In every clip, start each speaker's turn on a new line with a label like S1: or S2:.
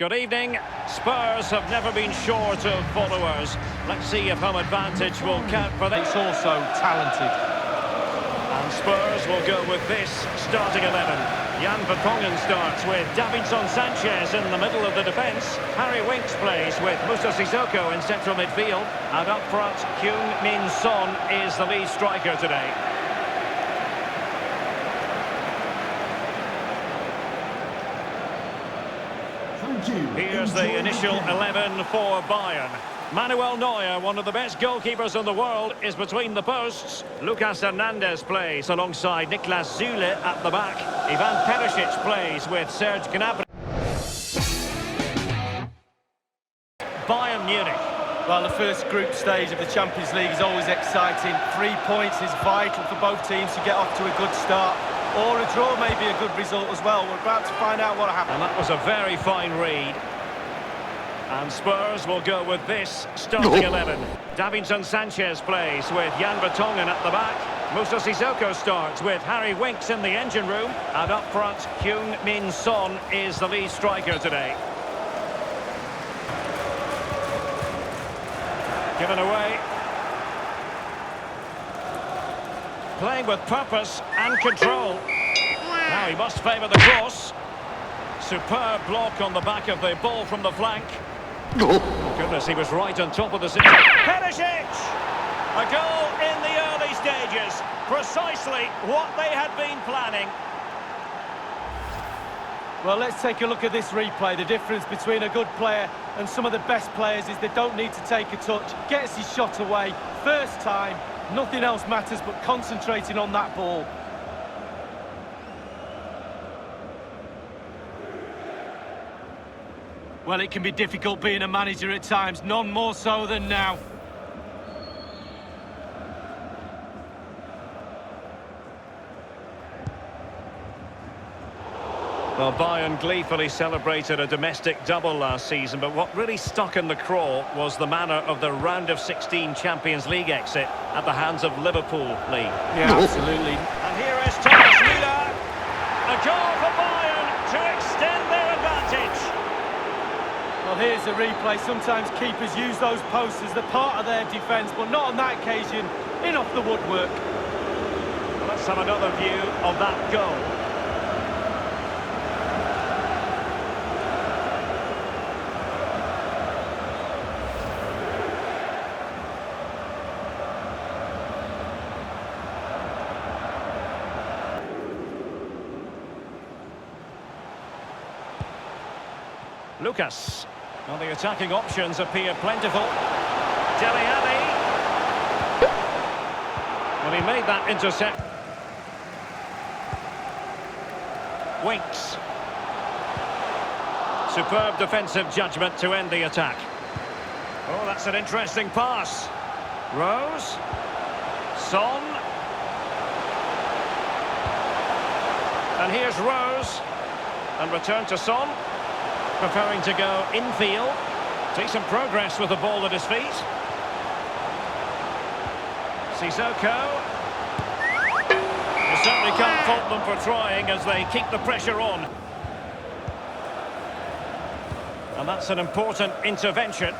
S1: Good evening. Spurs have never been short of followers. Let's see if home advantage will count for them.
S2: It's also talented.
S1: And Spurs will go with this starting 11. Jan Vertonghen starts with Davinson Sanchez in the middle of the defence. Harry Winks plays with Moussa Sissoko in central midfield. And up front, Heung-min Son is the lead striker today. Here's the initial 11 for Bayern. Manuel Neuer, one of the best goalkeepers in the world, is between the posts. Lucas Hernandez plays alongside Niklas Süle at the back. Ivan Perisic plays with Serge Gnabry. Bayern Munich.
S2: Well, the first group stage of the Champions League is always exciting. 3 points is vital for both teams to get off to a good start. Or a draw may be a good result as well. We're about to find out what happened.
S1: And that was a very fine read. And Spurs will go with this starting 11. Davinson Sanchez plays with Jan Vertonghen at the back. Moussa Sissoko starts with Harry Winks in the engine room. And up front, Heung-min Son is the lead striker today. Given away. Playing with purpose and control. Now he must favour the cross. Superb block on the back of the ball from the flank. Oh, goodness, he was right on top of the situation. Perisic! A goal in the early stages. Precisely what they had been planning.
S2: Well, let's take a look at this replay. The difference between a good player and some of the best players is they don't need to take a touch. Gets his shot away. First time. Nothing else matters but concentrating on that ball. Well, it can be difficult being a manager at times, none more so than now.
S1: Well, Bayern gleefully celebrated a domestic double last season, but what really stuck in the craw was the manner of the round of 16 Champions League exit at the hands of Liverpool, Lee.
S2: Yeah, absolutely.
S1: And here is Thomas Müller. A goal for Bayern to extend their advantage.
S2: Well, here's the replay. Sometimes keepers use those posts as the part of their defence, but not on that occasion. In off the woodwork.
S1: Well, let's have another view of that goal. Lucas. Well, the attacking options appear plentiful. Dele Alli. Well, he made that intercept. Winks. Superb defensive judgment to end the attack. Oh, that's an interesting pass. Rose. Son. And here's Rose. And return to Son. Preferring to go infield. Decent progress with the ball at his feet. Sissoko. You certainly can't fault them for trying as they keep the pressure on. And that's an important intervention.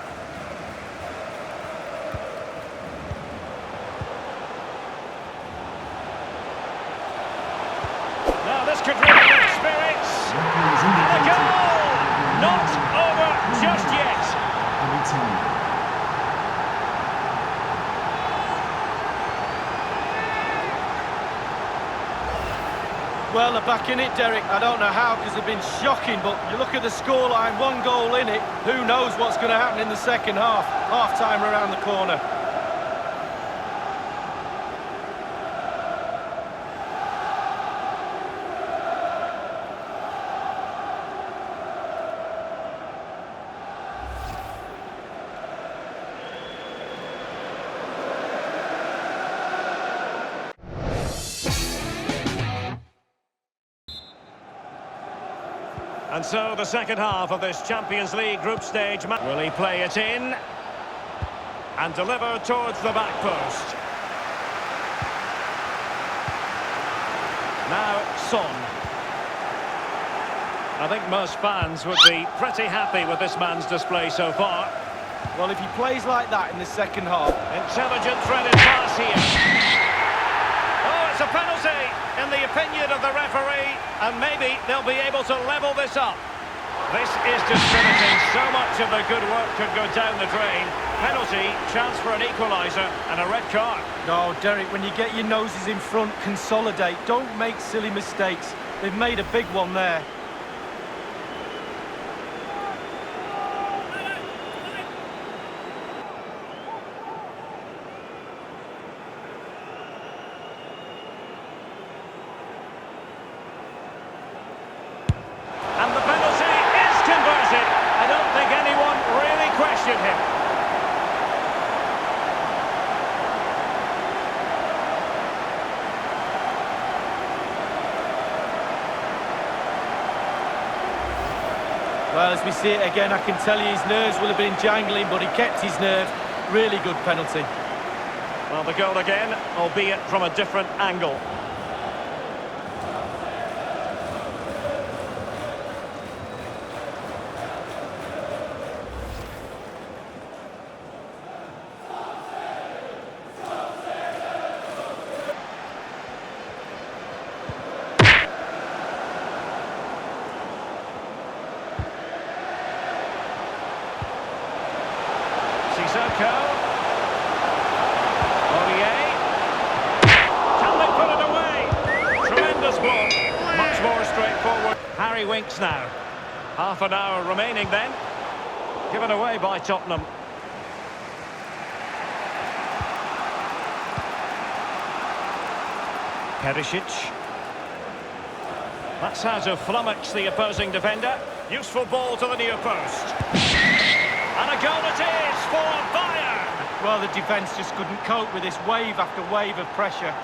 S1: Now this could really lift spirits. And a goal! Not over just yet.
S2: Well, they're back in it, Derek. I don't know how, because they've been shocking, but you look at the scoreline, 1 goal in it. Who knows what's going to happen in the second half? Half-time around the corner.
S1: And so the second half of this Champions League group stage. Will he play it in? And deliver towards the back post. Now Son. I think most fans would be pretty happy with this man's display so far.
S2: Well, if he plays like that in the second half...
S1: Intelligent threaded pass here. Oh, it's a penalty, in the opinion of the referee, and maybe they'll be able to level this up. This is distributing. So much of the good work could go down the drain. Penalty, chance for an equaliser, and a red card.
S2: No, Derek, when you get your noses in front, consolidate. Don't make silly mistakes. They've made a big one there.
S1: And the penalty is converted. I don't think anyone really questioned him.
S2: Well, as we see it again, I can tell you his nerves will have been jangling, but he kept his nerve. Really good penalty.
S1: Well, the goal again, albeit from a different angle. Sissoko. Aurier. Can they put it away? Tremendous block. Much more straightforward. Harry Winks now. Half an hour remaining then. Given away by Tottenham. Perisic. That's how to flummox the opposing defender. Useful ball to the near post. And a goal it is for Bayern.
S2: Well, the defence just couldn't cope with this wave after wave of pressure.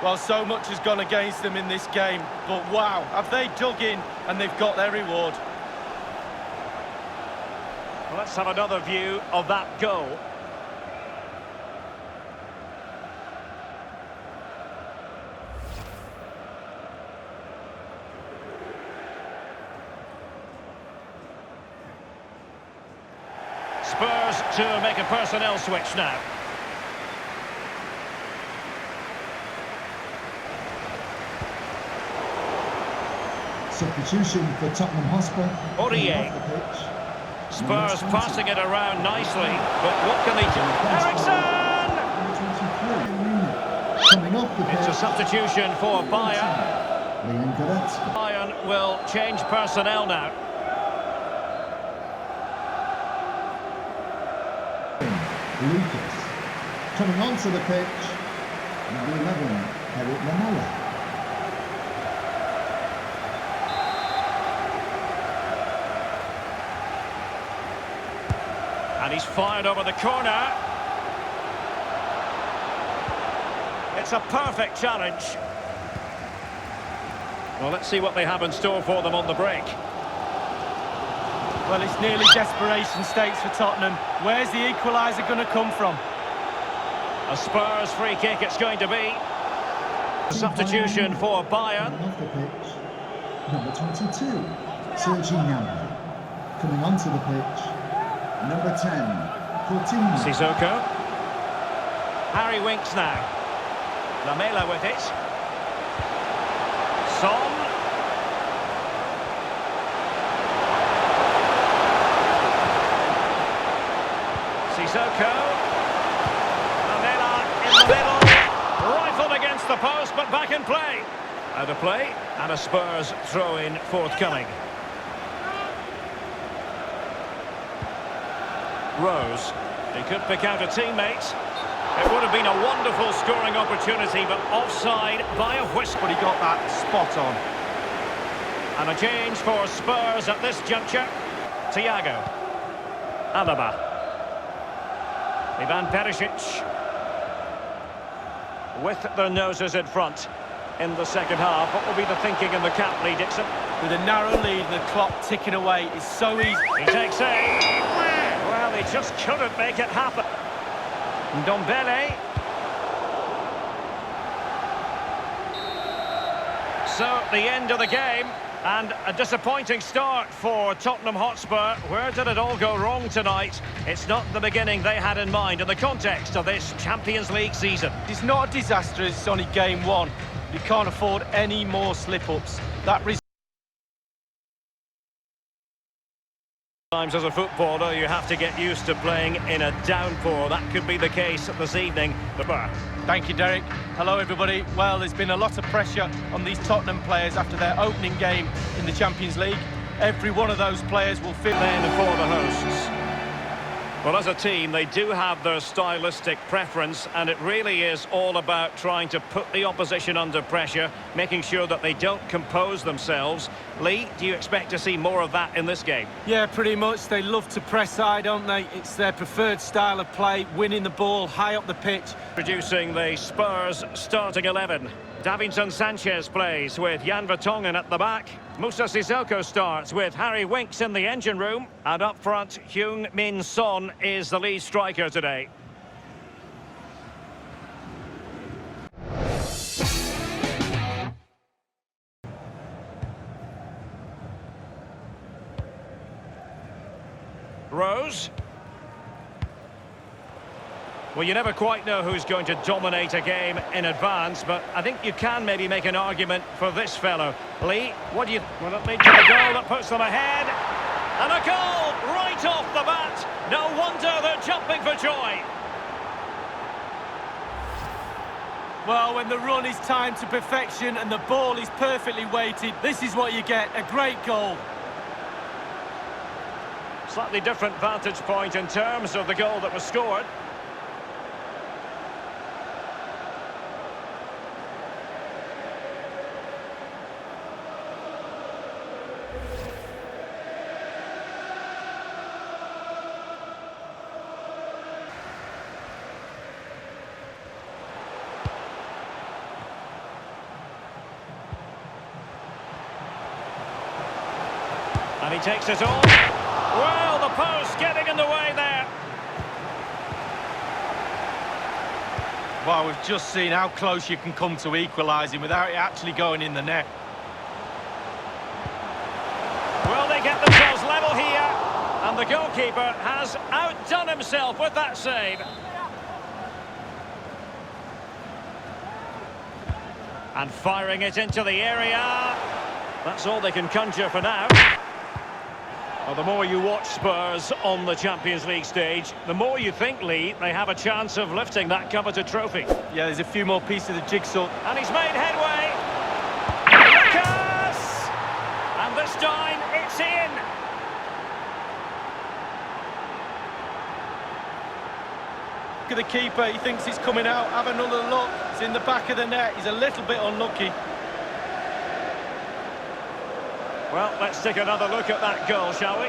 S2: Well, so much has gone against them in this game, but wow, have they dug in and they've got their reward.
S1: Well, let's have another view of that goal. Spurs to make a personnel switch now.
S3: Substitution for Tottenham Hotspur.
S1: Aurier. Spurs passing it around nicely, but what can they do? Eriksson!
S3: Coming off the pitch.
S1: It's a substitution for Bayern.
S3: Leon Goretzka.
S1: Bayern will change personnel now.
S3: Lucas. Coming onto the pitch. Number 11, Eric Lamela.
S1: And he's fired over the corner. It's a perfect challenge. Well, let's see what they have in store for them on the break.
S2: Well, it's nearly desperation stakes for Tottenham. Where's the equaliser going to come from?
S1: A Spurs free kick it's going to be. Substitution for Bayern.
S3: Coming off the pitch. Number 22, Sergi Gnabry. Coming onto the pitch. Number 10, Coutinho.
S1: Sissoko. Harry Winks now. Lamela with it. Son. Sissoko. Lamela in the middle. Rifled against the post, but back in play. Out of play, and a Spurs throw-in forthcoming. Rose. He could pick out a teammate. It would have been a wonderful scoring opportunity, but offside by a whisker.
S2: But he got that spot on.
S1: And a change for Spurs at this juncture. Thiago. Alaba. Ivan Perisic. With their noses in front in the second half. What will be the thinking in the camp, Lee Dixon?
S2: With a narrow lead and the clock ticking away, it's so easy.
S1: He takes aim. Well, he just couldn't make it happen. Ndombele. So, the end of the game, and a disappointing start for Tottenham Hotspur. Where did it all go wrong tonight? It's not the beginning they had in mind in the context of this Champions League season.
S2: It's not a disaster, it's only game one. You can't afford any more slip-ups.
S1: Sometimes as a footballer, you have to get used to playing in a downpour. That could be the case this evening.
S2: Thank you, Derek. Hello, everybody. Well, there's been a lot of pressure on these Tottenham players after their opening game in the Champions League. Every one of those players will fit
S1: in for the hosts. Well, as a team, they do have their stylistic preference, and it really is all about trying to put the opposition under pressure, making sure that they don't compose themselves. Lee, do you expect to see more of that in this game?
S2: Yeah, pretty much. They love to press high, don't they? It's their preferred style of play, winning the ball high up the pitch.
S1: Producing the Spurs starting 11. Davinson Sanchez plays with Jan Vertonghen at the back. Moussa Sissoko starts with Harry Winks in the engine room. And up front, Heung-min Son is the lead striker today. Rose. Well, you never quite know who's going to dominate a game in advance, but I think you can maybe make an argument for this fellow. Lee, what do you... Will it lead to a goal that puts them ahead? And a goal right off the bat. No wonder they're jumping for joy.
S2: Well, when the run is timed to perfection and the ball is perfectly weighted, this is what you get, a great goal.
S1: Slightly different vantage point in terms of the goal that was scored. And he takes it on. Well, the post getting in the way there.
S2: Well, we've just seen how close you can come to equalising without it actually going in the net.
S1: Well, they get themselves level here. And the goalkeeper has outdone himself with that save. And firing it into the area. That's all they can conjure for now. Well, the more you watch Spurs on the Champions League stage, the more you think, Lee, they have a chance of lifting that coveted trophy.
S2: Yeah, there's a few more pieces of the jigsaw.
S1: And he's made headway. Lucas! And this time, it's in.
S2: Look at the keeper, he thinks it's coming out. Have another look. It's in the back of the net. He's a little bit unlucky.
S1: Well, let's take another look at that goal, shall we?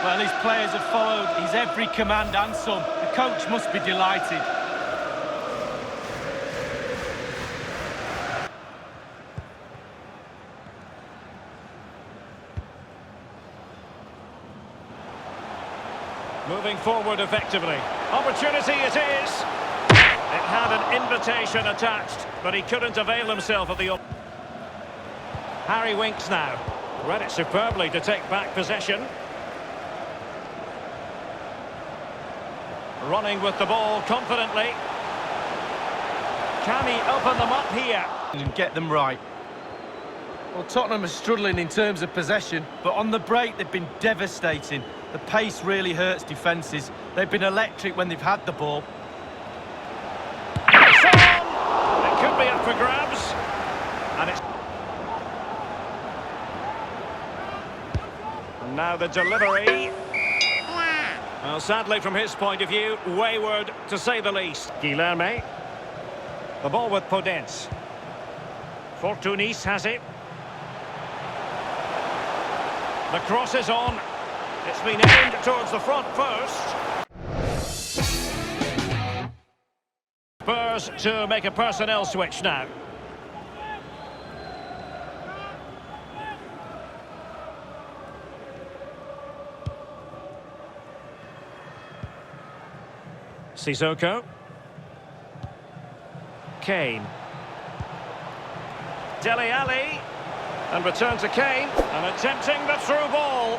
S2: Well, his players have followed his every command and some. The coach must be delighted.
S1: Moving forward effectively. Opportunity it is. It had an invitation attached, but he couldn't avail himself of the... Harry Winks now. Read it superbly to take back possession. Running with the ball confidently. Can he open them up here?
S2: And get them right. Well, Tottenham are struggling in terms of possession, but on the break they've been devastating. The pace really hurts defences. They've been electric when they've had the ball.
S1: It could be up for grabs. And it's... And now the delivery. Well, sadly, from his point of view, wayward, to say the least. Guilherme. The ball with Podence. Fortunis has it. The cross is on. It's been aimed towards the front first. Spurs to make a personnel switch now. Sissoko. Kane. Dele Alli. And return to Kane. And attempting the through ball.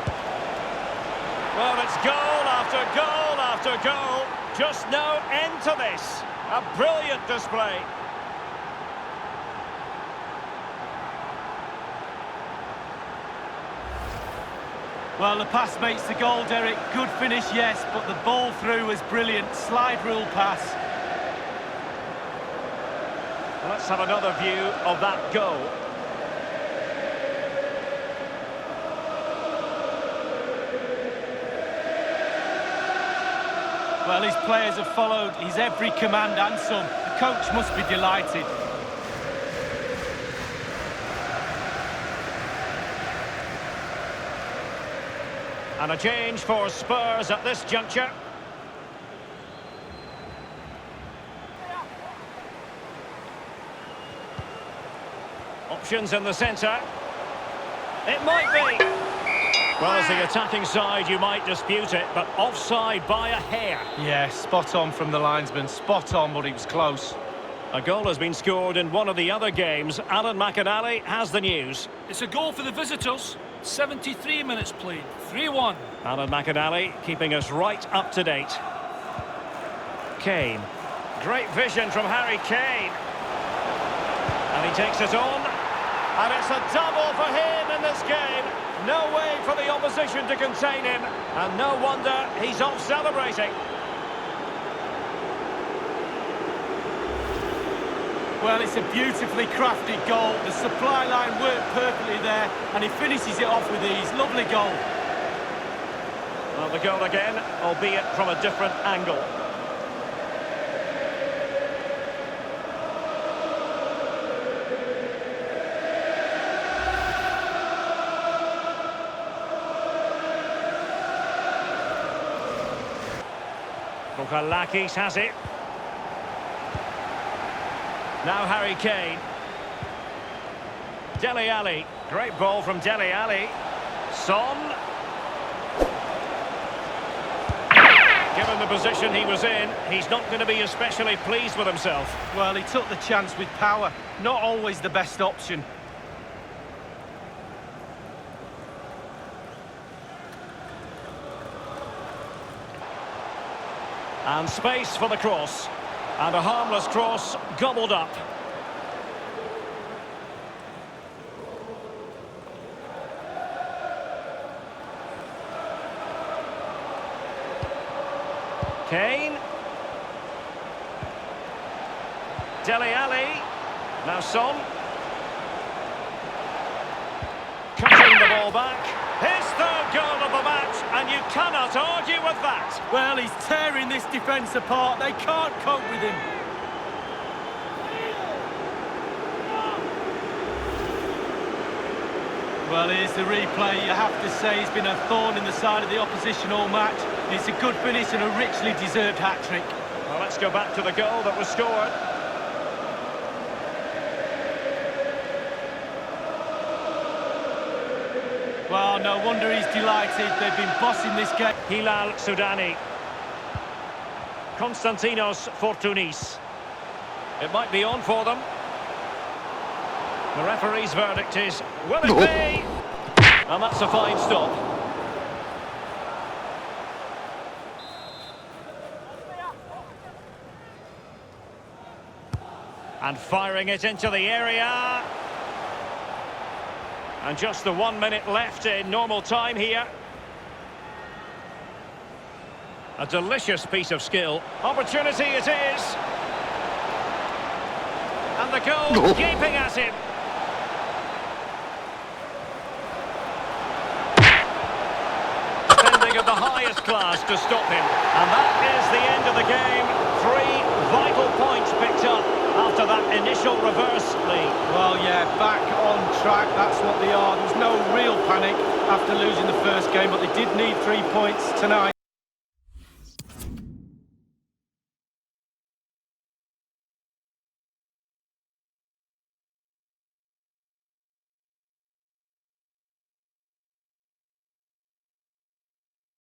S1: Well, it's goal after goal after goal. Just no end to this. A brilliant display.
S2: Well, the pass makes the goal, Derek. Good finish, yes, but the ball through was brilliant. Slide rule pass.
S1: Let's have another view of that goal.
S2: Well, his players have followed his every command and some. The coach must be delighted.
S1: And a change for Spurs at this juncture. Options in the centre. It might be. Well, as the attacking side, you might dispute it, but offside by a hair.
S2: Yeah, spot on from the linesman. Spot on, but he was close.
S1: A goal has been scored in one of the other games. Alan McInally has the news.
S4: It's a goal for the visitors. 73 minutes played. 3-1.
S1: Alan McInally keeping us right up to date. Kane. Great vision from Harry Kane. And he takes it on. And it's a double for him in this game. No way for the opposition to contain him. And no wonder he's off celebrating.
S2: Well, it's a beautifully crafted goal. The supply line worked perfectly there, and he finishes it off with ease. Lovely goal.
S1: Well, the goal again, albeit from a different angle. Bukalakis has it. Now Harry Kane. Dele Alli. Great ball from Dele Alli. Son. Given the position he was in, he's not going to be especially pleased with himself.
S2: Well, he took the chance with power. Not always the best option.
S1: And space for the cross. And a harmless cross gobbled up. Kane. Dele Alli. Now Son. Cutting the ball back. His third goal of the match, and you cannot argue with that.
S2: Well, he's tearing this defence apart. They can't cope with him. Well, here's the replay. You have to say he's been a thorn in the side of the opposition all match. It's a good finish and a richly deserved hat-trick.
S1: Well, let's go back to the goal that was scored.
S2: Well, no wonder he's delighted. They've been bossing this game.
S1: Hilal Sudani. Konstantinos Fortounis. It might be on for them. The referee's verdict is, will it be? And that's a fine stop. And firing it into the area. And just the 1 minute left in normal time here. A delicious piece of skill. Opportunity it is. And the goal gaping at him. Defending of the highest class to stop him. And that is the end of the game. 3 vital points picked up after that initial reverse lead.
S2: Well, yeah, back on track, that's what they are. There's no real panic after losing the first game, but they did need 3 points tonight.